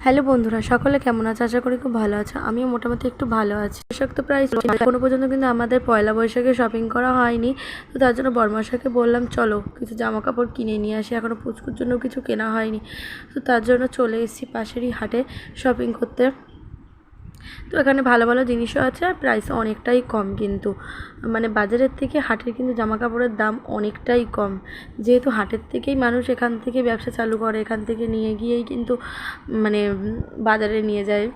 Hello বন্ধুরা, সকলে কেমন আছে? আশা করি খুব ভালো আছে। আমিও মোটামুটি একটু ভালো আছি। বৈশাখ তো প্রায় এখনো পর্যন্ত কিন্তু আমাদের পয়লা বৈশাখে শপিং করা হয়নি। তো তার জন্য বড়মশাইকে বললাম চলো কিছু জামা কাপড় কিনে নিয়ে আসি। এখনও পুচকুর জন্য কিছু কেনা হয়নি। তো তার জন্য চলে এসেছি পাশেরই হাটে শপিং করতে। তো এখানে ভালো ভালো জিনিসও আছে আর প্রাইস অনেকটাই কম, কিন্তু মানে বাজারের থেকে হাটের কিন্তু জামা কাপড়ের দাম অনেকটাই কম। যেহেতু হাটের থেকেই মানুষ এখান থেকে ব্যবসা চালু করে, এখান থেকে নিয়ে গিয়েই কিন্তু মানে বাজারে নিয়ে যায়।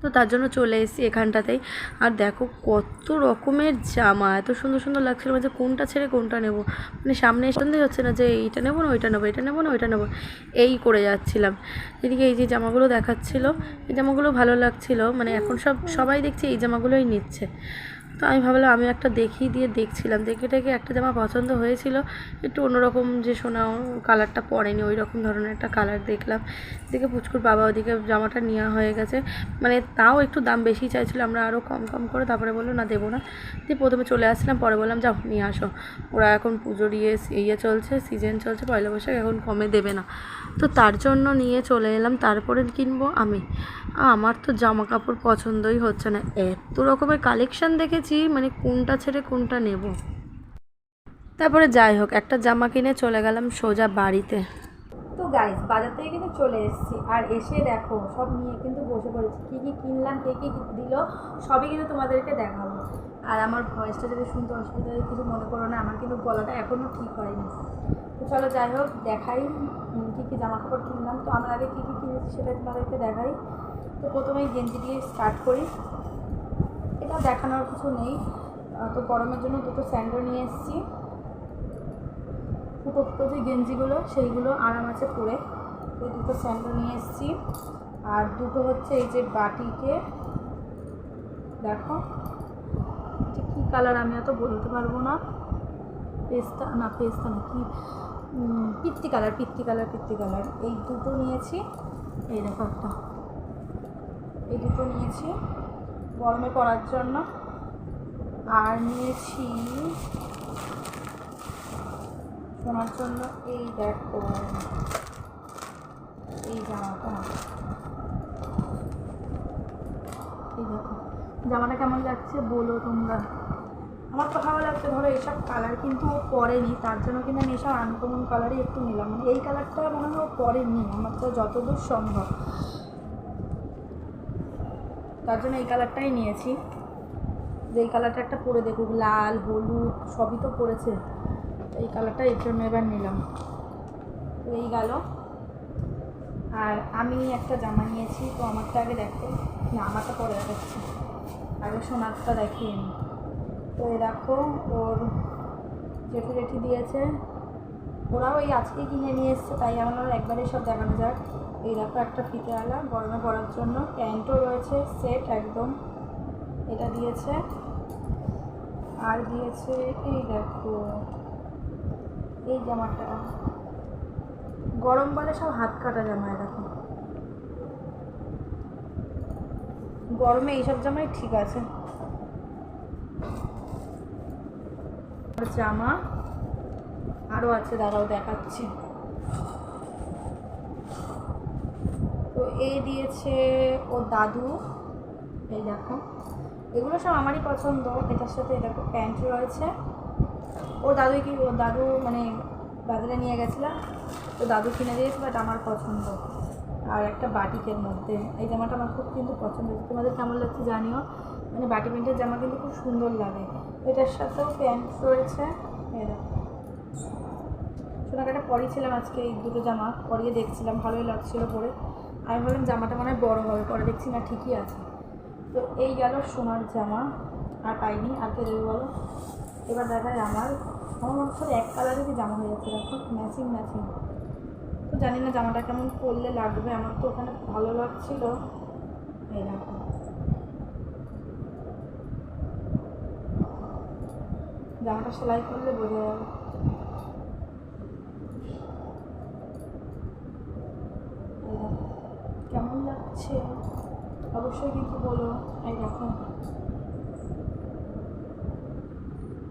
তো তার জন্য চলে এসেছি এখানটাতেই। আর দেখো কত রকমের জামা, এত সুন্দর সুন্দর লাগছিল যে কোনটা ছেড়ে কোনটা নেব। মানে সামনে সন্দেহ হচ্ছে না যে এইটা নেবো না ওইটা নেবো, এটা নেবো না ওইটা নেবো, এই করে যাচ্ছিলাম। এদিকে এই যে জামাগুলো দেখাচ্ছিল, এই জামাগুলো ভালো লাগছিল। মানে এখন সবাই দেখছি এই জামাগুলোই নিচ্ছে। তো আমি ভাবলাম আমি একটা দেখিয়ে দিয়ে দেখছিলাম, দেখে টেকে একটা জামা পছন্দ হয়েছিল, একটু অন্যরকম, যে সোনা কালারটা পরেনি ওই রকম ধরনের একটা কালার দেখলাম। দেখে পুচকুর বাবা ওদিকে জামাটা নেওয়া হয়ে গেছে। মানে তাও একটু দাম বেশি চাইছিল, আমরা আরও কম কম করে, তারপরে বললো না দেবো না। দিয়ে প্রথমে চলে আসলাম, পরে বললাম যাও নিয়ে আসো, ওরা এখন পুজোর চলছে, সিজন চলছে, পয়লা বৈশাখ, এখন কমে দেবে না। তো তার জন্য নিয়ে চলে এলাম। তারপরে কিনবো আমি। আমার তো জামা কাপড় পছন্দই হচ্ছে না, এত রকমের কালেকশান দেখেছি, মানে কোনটা ছেড়ে কোনটা নেব। তারপরে যাই হোক, একটা জামা কিনে চলে গেলাম সোজা বাড়িতে। তো গাইস, বাজার থেকে কিন্তু চলে এসেছি, আর এসে দেখো সব নিয়ে কিন্তু বসে পড়েছি। কী কী কিনলাম, কে কী দিল, সবই কিন্তু তোমাদেরকে দেখাবো। আর আমার ভয়েসটা যদি শুনতে অসুবিধা হয় কিছু মনে করো না, আমার কিন্তু গলাটা এখনও ঠিক হয়নি। তো চলো যাই হোক দেখাই কী কী জামা কাপড় কিনলাম। তো আমরা আগে কী কী কিনেছি সেটা তোমাদেরকে দেখাই। তো প্রথমেই গেঞ্জি দিয়ে স্টার্ট করি। এটা দেখানোর কিছু নেই। তো গরমের জন্য দুটো স্যান্ডো নিয়ে এসেছি, ফুটো ফুটো যে গেঞ্জিগুলো সেইগুলো আরাম আছে পরে। এই দুটো স্যান্ডো নিয়ে এসেছি। আর দুটো হচ্ছে এই যে বাটিকে, দেখো এটা কী কালার আমি অত বলতে পারবো না, পেস্তা না কি পিত্তি কালার। এই দুটো নিয়েছি। এই দেখো একটা, এই দুটো নিয়েছি গরমে পরার জন্য। আর নিয়েছি শোনার জন্য এই দেখো এই জামাটা, এই দেখো জামাটা কেমন লাগছে বলো তোমরা। আমার তো ভালো লাগছে। ধরো এইসব কালার কিন্তু ও পরেনি, তার জন্য কিন্তু আমি এইসব আনকমন কালারই একটু নিলাম। মানে এই কালারটা মনে হয় ও পরেনি, আমার তো যতদূর সম্ভব, তার জন্য এই কালারটাই নিয়েছি। যে এই কালারটা একটা পরে দেখুক, লাল হলুদ সবই তো পরেছে, এই কালারটা এর জন্য এবার নিলাম। তো এই গেল। আর আমি একটা জামা নিয়েছি, তো আমারটা আগে দেখো না, আমারটা পরে দেখাচ্ছি, আগে সোনারটা দেখিয়ে নিই। তো এই দেখো ওর জেঠি দিয়েছে, ওরাও এই আজকেই কিনে নিয়ে এসছে, তাই আমার একবারে সব দেখানো যাক। এই দেখো একটা ফিতেওয়ালা গরমে পরার জন্য, প্যান্টও রয়েছে সেট একদম, এটা দিয়েছে। আর দিয়েছে এই দেখো এই জামাটা, গরম বলে সব হাত কাটা জামা। দেখো গরমে এইসব জামাই ঠিক আছে। জামা আরও আছে, দাঁড়াও দেখাচ্ছি। তো এই দিয়েছে ও দাদু, এই দেখো এগুলো সব আমারই পছন্দ। এটার সাথে দেখো প্যান্ট রয়েছে, ওর দাদু মানে বাজারে নিয়ে গেছিলাম, তো দাদু কিনে দিয়েছে, বাট আমার পছন্দ। আর একটা বাটিকের মধ্যে এই জামাটা আমার খুব কিন্তু পছন্দ হয়েছে, তোমাদের কেমন লাগছে জানিও। মানে বাটি প্যান্টের জামা কিন্তু খুব সুন্দর লাগে। এটার সাথেও প্যান্ট রয়েছে। সোনাকাটা পরিয়েছিলাম আজকে, এই দুটো জামা পরিয়ে দেখছিলাম, ভালোই লাগছিলো পরে। আমি ভাবলাম জামাটা মনে হয় বড়ো হবে, পরে দেখছি না ঠিকই আছে। তো এই গেল সোনার জামা, আর পাইনি, আর কে দেবে বলো। এবার দেখায় আমার সাথে এক কালারেরই জামা হয়ে যাচ্ছে, দেখো ম্যাচিং। তো জানি না জামাটা কেমন পরলে লাগবে, আমার তো ওখানে ভালো লাগছিল। এই দেখো জামাটা সেলাই করলে বোঝা যাবে। কেমন লাগছে অবশ্যই কিন্তু বলো। এই দেখো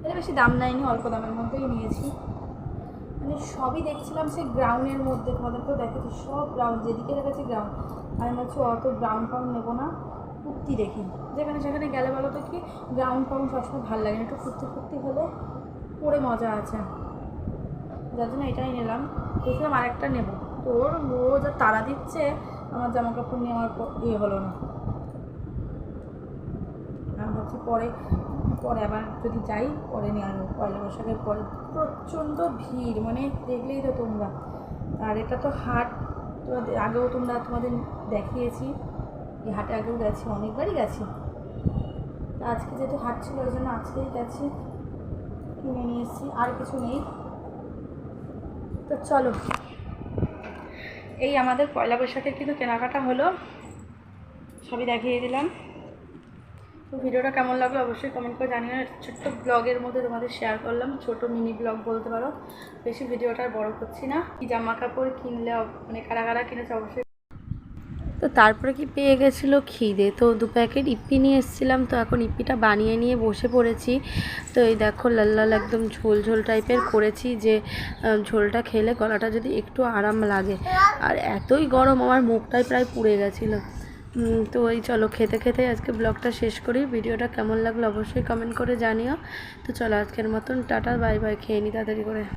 এটা বেশি দাম নেয়নি, অল্প দামের মধ্যেই নিয়েছি। মানে সবই দেখছিলাম সেই গ্রাউন্ডের মধ্যে, তোমাদেরকেও দেখেছি সব গ্রাউন্ড, যেদিকে দেখেছি গ্রাউন্ড। আমি ভাবছি অত গ্রাউন্ড ফাউন্ড নেবো না, কুর্তি দেখি, যেখানে সেখানে গেলে বলো তো কি গ্রাউন্ড ফাউন্ড সবসময় ভালো লাগে না, একটু কুর্তি ফুর্তি হলে পরে মজা আছে, যার জন্য এটাই নিলাম। দেখলাম আরেকটা নেবো, তো ওর রোজ আর তাড়া দিচ্ছে, আমার জামা কাপড় নিয়ে আমার হলো না। আমি ভাবছি পরে পরে আবার যদি যাই পরে নিয়ে আসবো, পয়লা বৈশাখের পরে। প্রচণ্ড ভিড়, মানে দেখলেই তো তোমরা। আর এটা তো হাট, তো আগেও তোমাদের দেখিয়েছি, এই হাটে আগেও গেছি, অনেকবারই গেছি। আজকে যেহেতু হাট ছিল ওই জন্য আজকেই গেছি, কিনে নিয়ে এসেছি, আর কিছু নেই। তো চলো, এই আমাদের পয়লা বৈশাখের কিন্তু কেনাকাটা হলো, সবই দেখিয়ে দিলাম। তো ভিডিওটা কেমন লাগলো অবশ্যই কমেন্ট করে জানিও। ছোট্ট ব্লগের মধ্যে তোমাদের শেয়ার করলাম, ছোট মিনি ব্লগ বলতে পারো, বেশি ভিডিওটা বড় করছি না। কি জামা কাপড় কিনলে মানে কারা কারা কিনেছে অবশ্যই। তো তারপরে কি পেয়ে গেছিলো খিদে, তো 2 প্যাকেট ইপ্পি নিয়ে এসেছিলাম, তো এখন ইপ্পিটা বানিয়ে নিয়ে বসে পড়েছি। তো এই দেখো লাল লাল একদম ঝোল ঝোল টাইপের করেছি, যে ঝোলটা খেলে গলাটা যদি একটু আরাম লাগে। আর এতই গরম আমার মুখটাই প্রায় পুড়ে গেছিলো। তো এই চলো খেতে খেতে আজকে ব্লগটা শেষ করি। ভিডিওটা কেমন লাগলো অবশ্যই কমেন্ট করে জানিও। তো চলো আজকের মতন টাটা বাই বাই, খেয়ে নি তাড়াতাড়ি করে।